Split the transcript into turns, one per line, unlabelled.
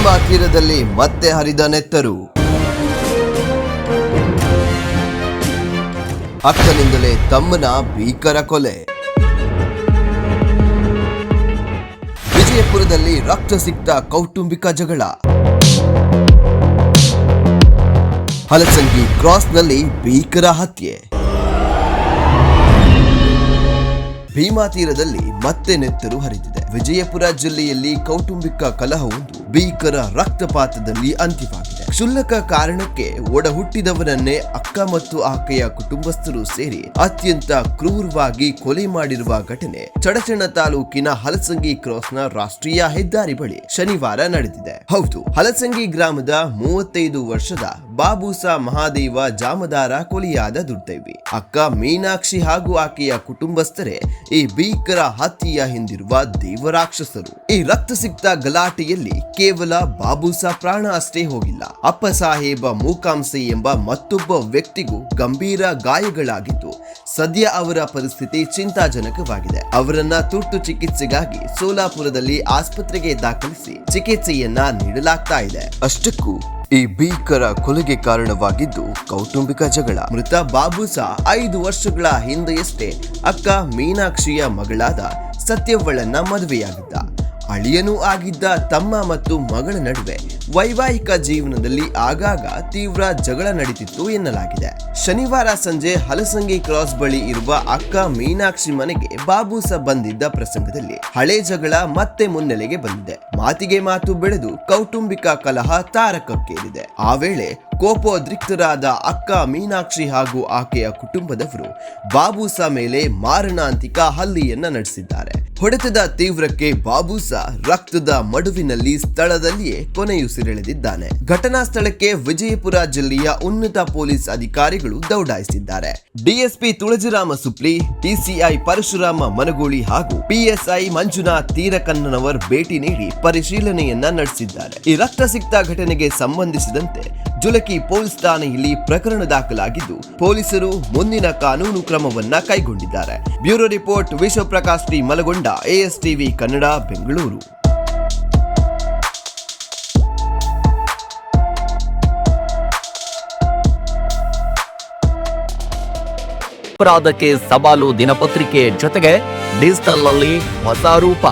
ಭೀಮಾ ತೀರದಲ್ಲಿ ಮತ್ತೆ ಹರಿದ ನೆತ್ತರು. ಅಕ್ಕನಿಂದಲೇ ತಮ್ಮನ ಭೀಕರ ಕೊಲೆ. ವಿಜಯಪುರದಲ್ಲಿ ರಕ್ತಸಿಕ್ತ ಕೌಟುಂಬಿಕ ಜಗಳ. ಹಲಸಂಗಿ ಕ್ರಾಸ್ನಲ್ಲಿ ಭೀಕರ ಹತ್ಯೆ. ಭೀಮಾ ತೀರದಲ್ಲಿ ಮತ್ತೆ ನೆತ್ತರು ಹರಿದಿದೆ. ವಿಜಯಪುರ ಜಿಲ್ಲೆಯಲ್ಲಿ ಕೌಟುಂಬಿಕ ಕಲಹವೊಂದು ಭೀಕರ ರಕ್ತಪಾತದಲ್ಲಿ ಅಂತ್ಯವಾಗಿದೆ. ಕ್ಷುಲ್ಲಕ ಕಾರಣಕ್ಕೆ ಒಡಹುಟ್ಟಿದವರನ್ನೇ ಅಕ್ಕ ಮತ್ತು ಆಕೆಯ ಕುಟುಂಬಸ್ಥರು ಸೇರಿ ಅತ್ಯಂತ ಕ್ರೂರವಾಗಿ ಕೊಲೆ ಮಾಡಿರುವ ಘಟನೆ ಚಡಚಣ ತಾಲೂಕಿನ ಹಲಸಂಗಿ ಕ್ರಾಸ್ನ ರಾಷ್ಟ್ರೀಯ ಹೆದ್ದಾರಿ ಬಳಿ ಶನಿವಾರ ನಡೆದಿದೆ. ಹೌದು, ಹಲಸಂಗಿ ಗ್ರಾಮದ 35 ವರ್ಷದ ಬಾಬೂಸಾ ಮಹಾದೇವ ಜಾಮದಾರ ಕೊಲೆಯಾದ ದುರ್ದೈವಿ. ಅಕ್ಕ ಮೀನಾಕ್ಷಿ ಹಾಗೂ ಆಕೆಯ ಕುಟುಂಬಸ್ಥರೇ ಈ ಭೀಕರ ಹತ್ಯೆಯ ಹಿಂದಿರುವ ದೇವರಾಕ್ಷಸರು. ಈ ರಕ್ತಸಿಕ್ತ ಗಲಾಟೆಯಲ್ಲಿ ಕೇವಲ ಬಾಬೂಸಾ ಪ್ರಾಣ ಅಷ್ಟೇ ಹೋಗಿಲ್ಲ, ಅಪ್ಪ ಸಾಹೇಬ ಮೂಕಾಂಸೆ ಎಂಬ ಮತ್ತೊಬ್ಬ ವ್ಯಕ್ತಿಗೂ ಗಂಭೀರ ಗಾಯಗಳಾಗಿದ್ದು ಸದ್ಯ ಅವರ ಪರಿಸ್ಥಿತಿ ಚಿಂತಾಜನಕವಾಗಿದೆ. ಅವರನ್ನ ತುರ್ತು ಚಿಕಿತ್ಸೆಗಾಗಿ ಸೋಲಾಪುರದಲ್ಲಿ ಆಸ್ಪತ್ರೆಗೆ ದಾಖಲಿಸಿ ಚಿಕಿತ್ಸೆಯನ್ನ ನೀಡಲಾಗ್ತಾ ಇದೆ. ಅಷ್ಟಕ್ಕೂ ಈ ಭೀಕರ ಕೊಲೆಗೆ ಕಾರಣವಾಗಿದ್ದು ಕೌಟುಂಬಿಕ ಜಗಳ. ಮೃತ ಬಾಬೂಸಾ 5 ವರ್ಷಗಳ ಹಿಂದೆಯಷ್ಟೇ ಅಕ್ಕ ಮೀನಾಕ್ಷಿಯ ಮಗಳಾದ ಸತ್ಯವ್ವಳನ್ನ ಮದುವೆಯಾಗಿದ್ದ. ಅಳಿಯನೂ ಆಗಿದ್ದ ತಮ್ಮ ಮತ್ತು ಮಗಳ ನಡುವೆ ವೈವಾಹಿಕ ಜೀವನದಲ್ಲಿ ಆಗಾಗ ತೀವ್ರ ಜಗಳ ನಡೀತಿತ್ತು ಎನ್ನಲಾಗಿದೆ. ಶನಿವಾರ ಸಂಜೆ ಹಲಸಂಗಿ ಕ್ರಾಸ್ ಬಳಿ ಇರುವ ಅಕ್ಕ ಮೀನಾಕ್ಷಿ ಮನೆಗೆ ಬಾಬೂಸ ಬಂದಿದ್ದ ಪ್ರಸಂಗದಲ್ಲಿ ಹಳೆ ಜಗಳ ಮತ್ತೆ ಮುನ್ನೆಲೆಗೆ ಬಂದಿದೆ. ಮಾತಿಗೆ ಮಾತು ಬೆಳೆದು ಕೌಟುಂಬಿಕ ಕಲಹ ತಾರಕಕ್ಕೇರಿದೆ. ಆ ವೇಳೆ ಕೋಪೋದ್ರಿಕ್ತರಾದ ಅಕ್ಕ ಮೀನಾಕ್ಷಿ ಹಾಗೂ ಆಕೆಯ ಕುಟುಂಬದವರು ಬಾಬೂಸ ಮೇಲೆ ಮಾರಣಾಂತಿಕ ಹಲ್ಲೆಯನ್ನ ನಡೆಸಿದ್ದಾರೆ. ಹೊಡೆತದ ತೀವ್ರಕ್ಕೆ ಬಾಬೂಸ ರಕ್ತದ ಮಡುವಿನಲ್ಲಿ ಸ್ಥಳದಲ್ಲಿಯೇ ಕೊನೆಯುಸಿರೆಳೆದಿದ್ದಾನೆ. ಘಟನಾ ಸ್ಥಳಕ್ಕೆ ವಿಜಯಪುರ ಜಿಲ್ಲೆಯ ಉನ್ನತ ಪೊಲೀಸ್ ಅಧಿಕಾರಿಗಳು ದೌಡಾಯಿಸಿದ್ದಾರೆ. ಡಿಎಸ್ಪಿ ತುಳಜಿರಾಮ ಸುಪ್ಲಿ, ಟಿಸಿಐ ಪರಶುರಾಮ ಮನಗೋಳಿ ಹಾಗೂ ಪಿಎಸ್ಐ ಮಂಜುನಾಥ್ ತೀರಕನ್ನನವರ್ ಭೇಟಿ ನೀಡಿ ಪರಿಶೀಲನೆಯನ್ನ ನಡೆಸಿದ್ದಾರೆ. ಈ ರಕ್ತಸಿಕ್ತ ಘಟನೆಗೆ ಸಂಬಂಧಿಸಿದಂತೆ ಜುಲಕಿ ಪೊಲೀಸ್ ಠಾಣೆಯಲ್ಲಿ ಪ್ರಕರಣ ದಾಖಲಾಗಿದ್ದು ಪೊಲೀಸರು ಮುಂದಿನ ಕಾನೂನು ಕ್ರಮವನ್ನ ಕೈಗೊಂಡಿದ್ದಾರೆ. Bureau report Vishwaprakash T Malagonda, ASTV Kannada, Bengaluru.
ಅಪರಾಧಕ್ಕೆ ಸವಾಲು ದಿನಪತ್ರಿಕೆ ಜೊತೆಗೆ ಡಿಜಿಟಲ್ ಅಲ್ಲಿ ಹೊಸ ರೂಪ.